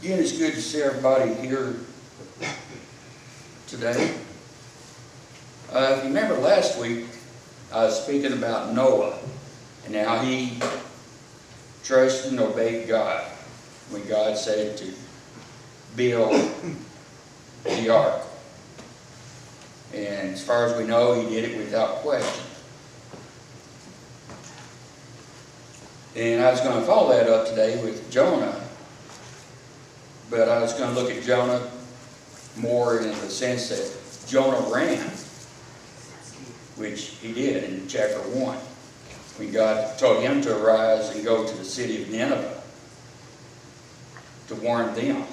Again, it's good to see everybody here today. If you remember last week, I was speaking about Noah and how he trusted and obeyed God when God said to build the ark. And as far as we know, he did it without question. And I was going to follow that up today with Jonah. But I was going to look at Jonah more in the sense that Jonah ran, which he did in chapter 1, when God told him to arise and go to the city of Nineveh to warn them.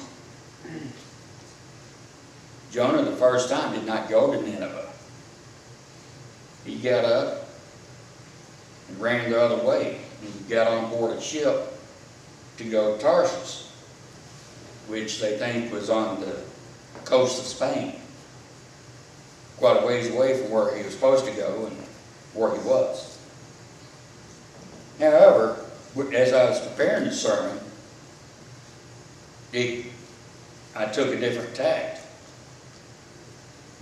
Jonah, the first time, did not go to Nineveh. He got up and ran the other way. He got on board a ship to go to Tarshish, which they think was on the coast of Spain, quite a ways away from where he was supposed to go and where he was. However, as I was preparing the sermon, I took a different tact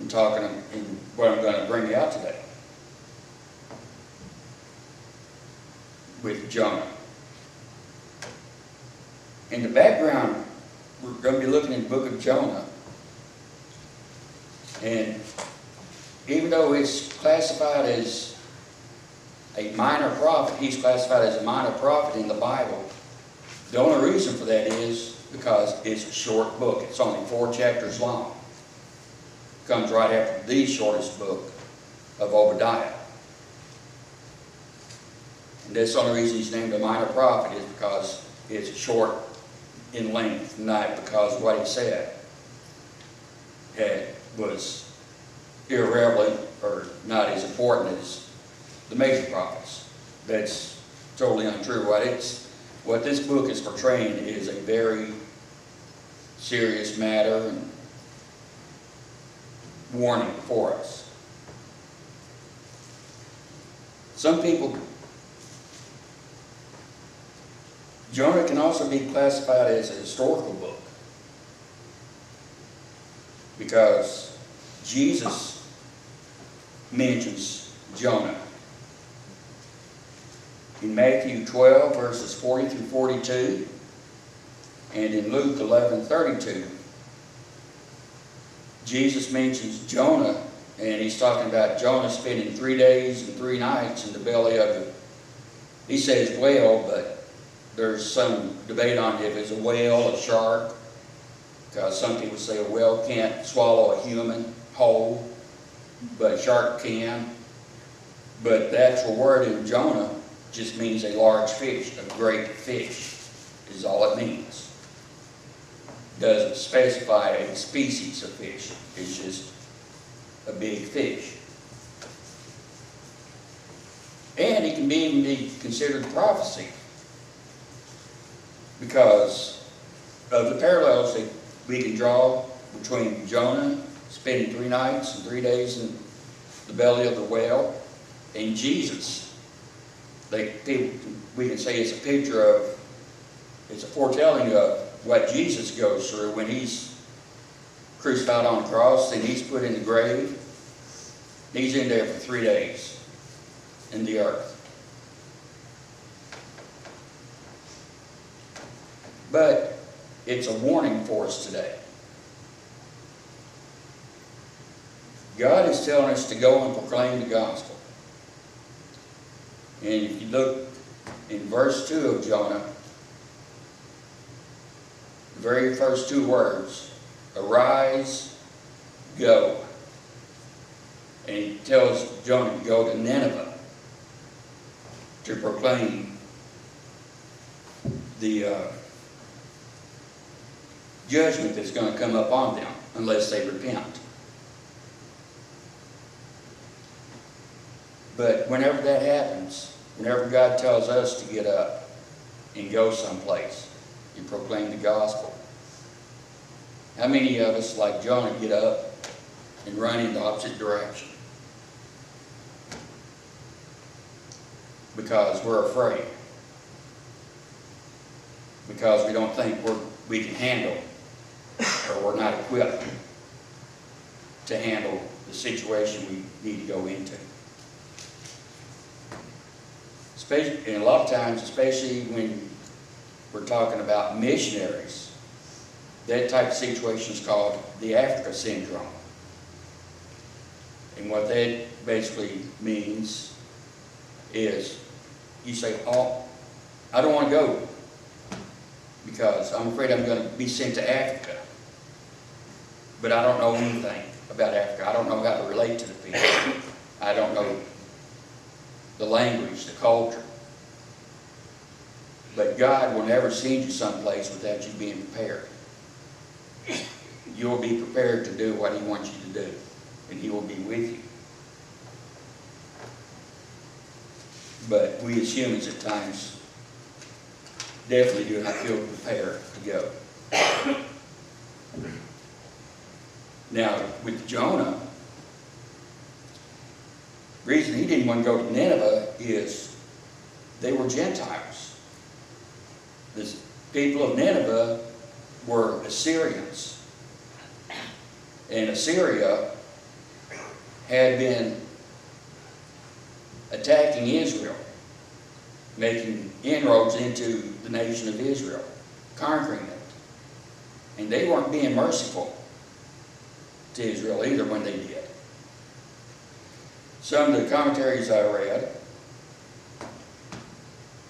in talking in what I'm going to bring out today with Jonah. In the background, we're going to be looking at the book of Jonah. And even though it's classified as a minor prophet, he's classified as a minor prophet in the Bible. The only reason for that is because it's a short book. It's only 4 chapters long. It comes right after the shortest book of Obadiah. And that's the only reason he's named a minor prophet, is because it's short in length, not because what he said was irrelevant or not as important as the major prophets. That's totally untrue. What this book is portraying is a very serious matter and warning for us. Some people, Jonah can also be classified as a historical book because Jesus mentions Jonah in Matthew 12 verses 40 through 42 and in Luke 11:32. Jesus mentions Jonah, and he's talking about Jonah spending 3 days and 3 nights in the belly of the, he says whale, but there's some debate on if it's a whale, a shark, because some people say a whale can't swallow a human whole, but a shark can. But the actual word in Jonah just means a large fish, a great fish, is all it means. Doesn't specify a species of fish. It's just a big fish. And it can even be considered prophecy, because of the parallels that we can draw between Jonah spending 3 nights and 3 days in the belly of the whale and Jesus. We can say it's a picture of, it's a foretelling of what Jesus goes through when he's crucified on the cross and he's put in the grave. He's in there for 3 days in the earth. But it's a warning for us today. God is telling us to go and proclaim the gospel. And if you look in verse 2 of Jonah, the very first 2 words, arise, go. And he tells Jonah to go to Nineveh to proclaim the judgment that's going to come upon them unless they repent. But whenever that happens, whenever God tells us to get up and go someplace and proclaim the gospel, how many of us, like Jonah, get up and run in the opposite direction? Because we're afraid. Because we don't think we're we can handle, or we're not equipped to handle the situation we need to go into. And a lot of times, especially when we're talking about missionaries, that type of situation is called the Africa syndrome. And what that basically means is you say, oh, I don't want to go because I'm afraid I'm going to be sent to Africa. But I don't know anything about Africa. I don't know how to relate to the people. I don't know the language, the culture. But God will never send you someplace without you being prepared. You will be prepared to do what He wants you to do, and He will be with you. But we as humans at times definitely do not feel prepared to go. Now, with Jonah, the reason he didn't want to go to Nineveh is they were Gentiles. The people of Nineveh were Assyrians. And Assyria had been attacking Israel, making inroads into the nation of Israel, conquering it. And they weren't being merciful to Israel either when they did. Some of the commentaries I read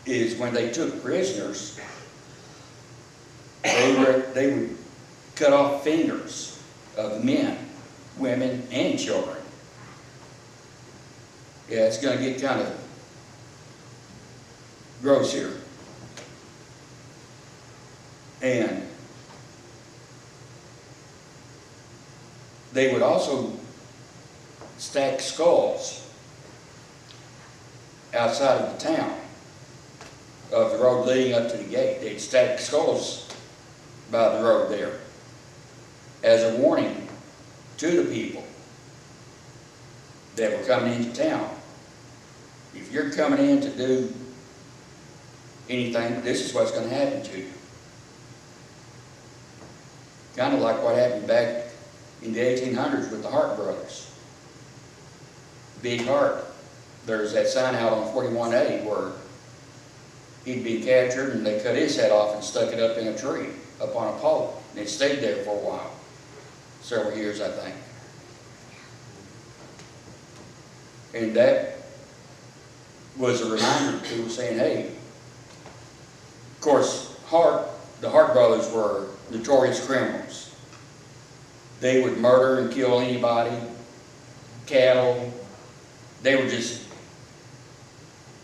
is when they took prisoners, they would cut off fingers of men, women, and children. Yeah, it's going to get kind of gross here. And they would also stack skulls outside of the town, of the road leading up to the gate. They'd stack skulls by the road there as a warning to the people that were coming into town. If you're coming in to do anything, this is what's going to happen to you. Kind of like what happened back in the 1800s with the Hart brothers. Big Hart. There's that sign out on 41A where he'd been captured and they cut his head off and stuck it up in a tree, up on a pole. And it stayed there for a while. Several years, I think. And that was a reminder to people saying, hey, of course, the Hart brothers were notorious criminals. They would murder and kill anybody, cattle. They were just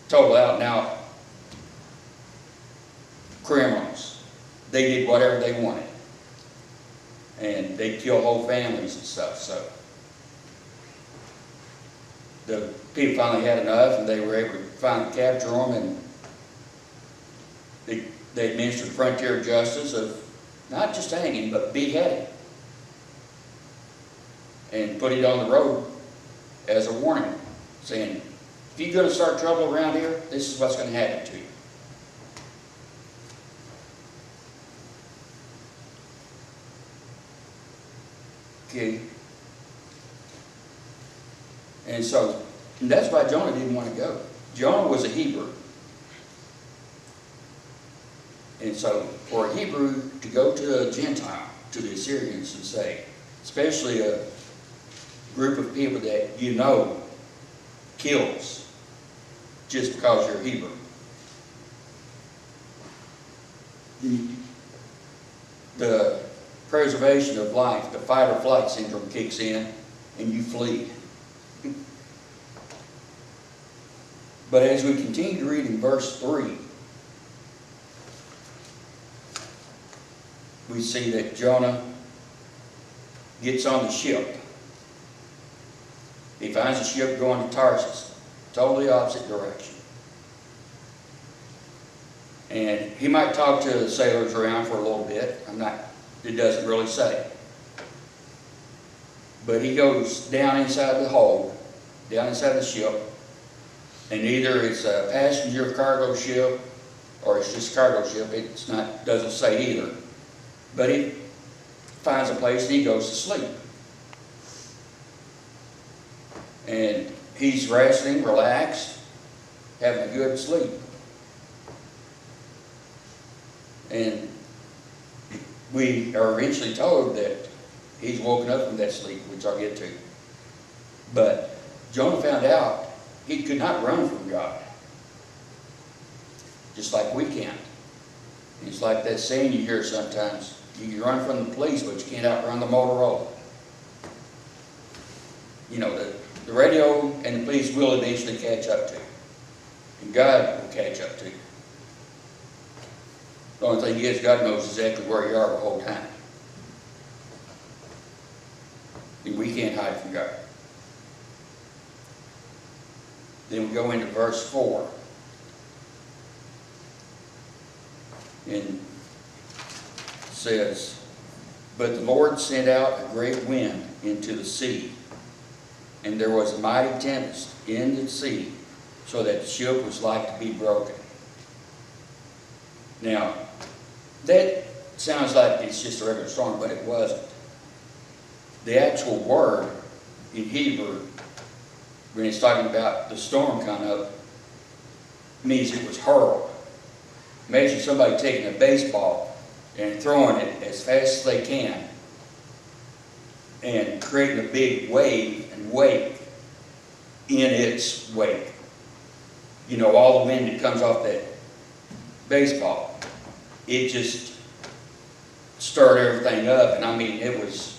total out and out criminals. They did whatever they wanted. And they'd kill whole families and stuff. So the people finally had enough and they were able to finally capture them, and they administered frontier justice of not just hanging, but beheading. And put it on the road as a warning, saying, if you're going to start trouble around here, this is what's going to happen to you. Okay. And that's why Jonah didn't want to go. Jonah was a Hebrew. And so for a Hebrew to go to a Gentile, to the Assyrians, and say, especially a group of people that you know kills just because you're Hebrew. The preservation of life, the fight or flight syndrome kicks in and you flee. But as we continue to read in verse 3, we see that Jonah gets on the ship. He finds a ship going to Tarsus, totally opposite direction. And he might talk to the sailors around for a little bit. It doesn't really say. But he goes down inside the hold, down inside the ship, and either it's a passenger cargo ship or it's just cargo ship. Doesn't say either. But he finds a place and he goes to sleep. And he's resting, relaxed, having a good sleep. And we are eventually told that he's woken up from that sleep, which I'll get to. But Jonah found out he could not run from God, just like we can't. It's like that saying you hear sometimes, you can run from the police, but you can't outrun the Motorola. You know, the radio and the police will eventually catch up to you. And God will catch up to you. The only thing is, God knows exactly where you are the whole time. And we can't hide from God. Then we go into verse 4. And it says, "But the Lord sent out a great wind into the sea, and there was a mighty tempest in the sea, so that the ship was like to be broken." Now, that sounds like it's just a regular storm, but it wasn't. The actual word in Hebrew, when it's talking about the storm coming up, means it was hurled. Imagine somebody taking a baseball and throwing it as fast as they can and creating a big wave and wake in its wake. You know, all the wind that comes off that baseball, it just stirred everything up. And I mean, it was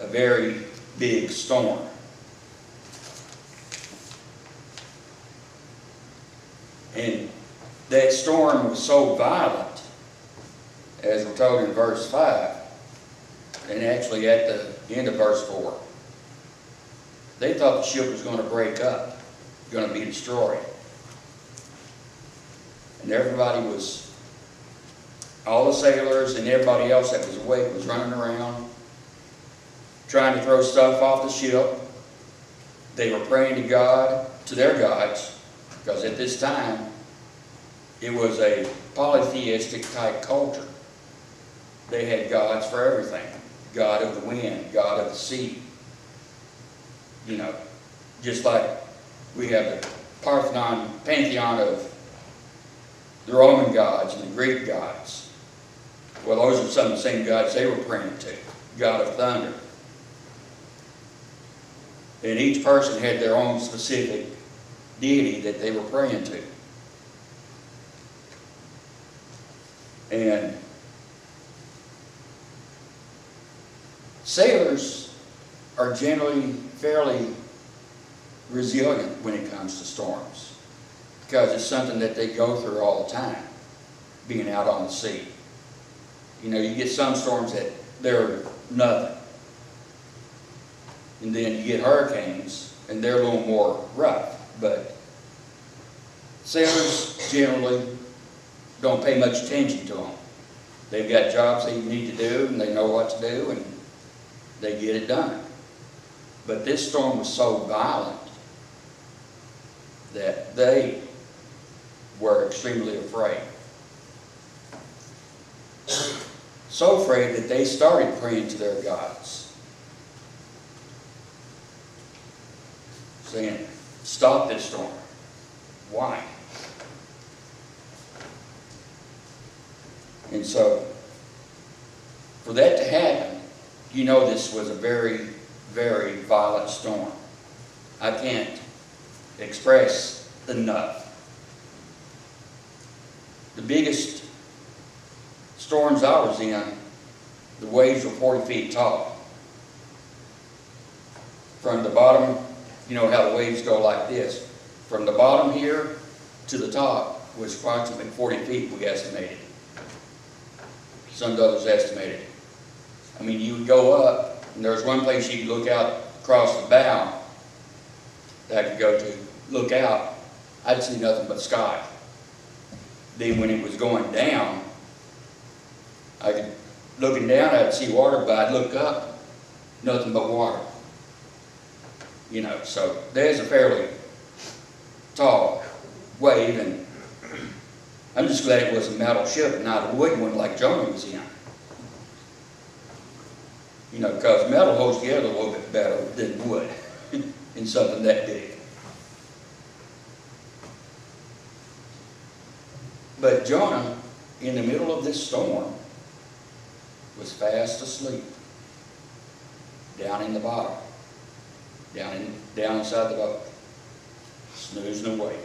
a very big storm. And that storm was so violent, as we're told in verse 5, and actually at the end of verse 4. They thought the ship was going to break up, going to be destroyed. And everybody was, all the sailors and everybody else that was awake was running around, trying to throw stuff off the ship. They were praying to God, to their gods, because at this time, it was a polytheistic type culture. They had gods for everything. God of the wind, God of the sea. You know, just like we have the pantheon of the Roman gods and the Greek gods. Well, those are some of the same gods they were praying to. God of thunder. And each person had their own specific deity that they were praying to. And sailors are generally fairly resilient when it comes to storms, because it's something that they go through all the time, being out on the sea. You know, you get some storms that they're nothing. And then you get hurricanes, and they're a little more rough. But sailors generally don't pay much attention to them. They've got jobs they need to do, and they know what to do, and they get it done. But this storm was so violent that they were extremely afraid. So afraid that they started praying to their gods, saying, "Stop this storm." Why? And so, for that to happen, you know this was a very, very violent storm. I can't express enough. The biggest storms I was in, the waves were 40 feet tall. From the bottom, you know how the waves go like this. From the bottom here to the top was approximately 40 feet, we estimated. Some of others estimated. I mean, you would go up, and there was one place you could look out across the bow that I could go to, look out, I'd see nothing but sky. Then when it was going down, looking down, I'd see water, but I'd look up, nothing but water. You know, so there's a fairly tall wave, and I'm just glad it was a metal ship and not a wooden one like Jonah was in. You know, because metal holds together a little bit better than wood in something that big. But Jonah, in the middle of this storm, was fast asleep, down in the bottom, down inside the boat, snoozing away.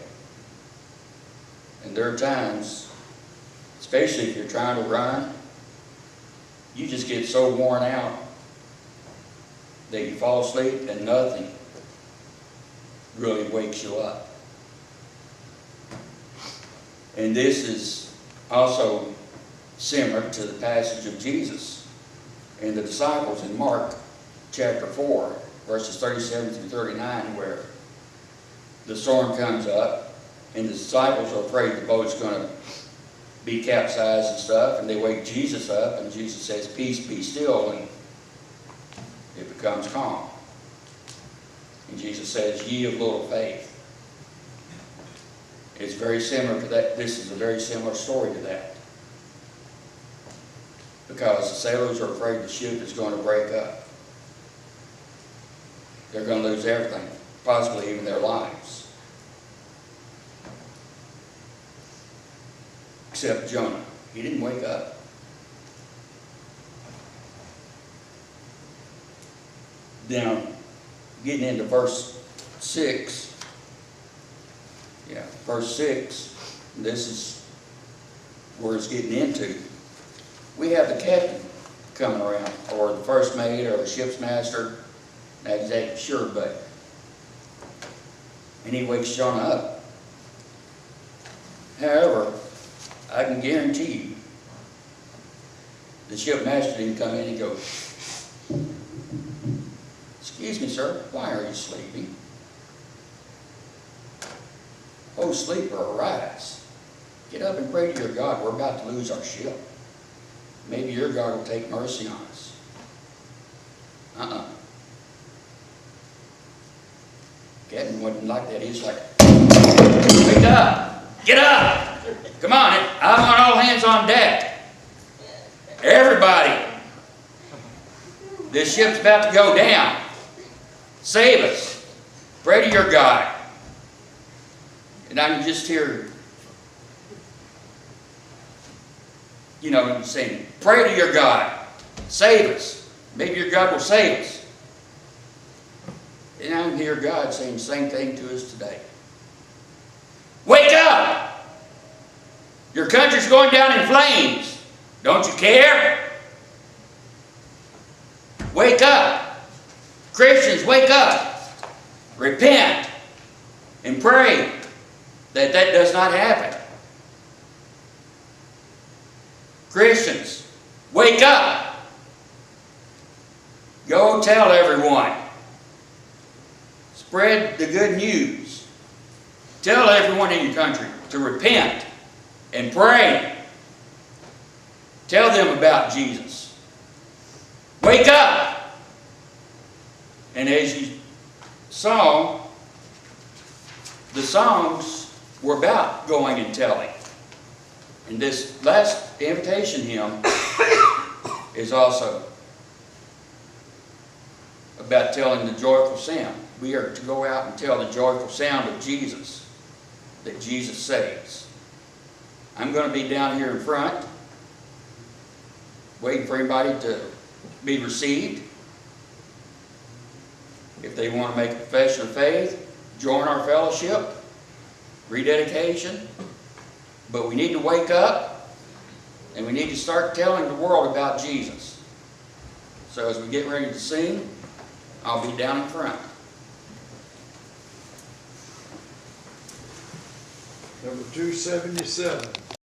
And there are times, especially if you're trying to run, you just get so worn out that you fall asleep and nothing really wakes you up. And this is also similar to the passage of Jesus and the disciples in Mark chapter 4, verses 37 through 39, where the storm comes up and the disciples are afraid the boat's going to be capsized and stuff, and they wake Jesus up, and Jesus says, "Peace, be still," and it becomes calm. And Jesus says, "Ye of little faith." It's very similar to that. This is a very similar story to that. Because the sailors are afraid the ship is going to break up. They're going to lose everything, possibly even their lives. Except Jonah. He didn't wake up. Now, getting into verse 6. Yeah, verse 6. This is where it's getting into. We have the captain coming around, or the first mate, or the ship's master. Not exactly sure, but. And he wakes Jonah up. However, I can guarantee you, the ship master didn't come in and go, "Excuse me, sir, why are you sleeping? Oh, sleeper, arise. Get up and pray to your God. We're about to lose our ship. Maybe your God will take mercy on us." Captain wasn't like that. He was like, "Wake up! Get up! Come on, I want all hands on deck. Everybody, this ship's about to go down. Save us. Pray to your God." And I can just hear, you know, saying, "Pray to your God. Save us. Maybe your God will save us." And I can hear God saying the same thing to us today. Wake up! Your country's going down in flames. Don't you care? Wake up. Christians, wake up. Repent and pray that that does not happen. Christians, wake up. Go tell everyone. Spread the good news. Tell everyone in your country to repent and pray. Tell them about Jesus. Wake up. And as you saw, the songs were about going and telling. And this last invitation hymn is also about telling the joyful sound. We are to go out and tell the joyful sound of Jesus, that Jesus saves. I'm going to be down here in front, waiting for anybody to be received. If they want to make a profession of faith, join our fellowship, rededication. But we need to wake up, and we need to start telling the world about Jesus. So as we get ready to sing, I'll be down in front. Number 277.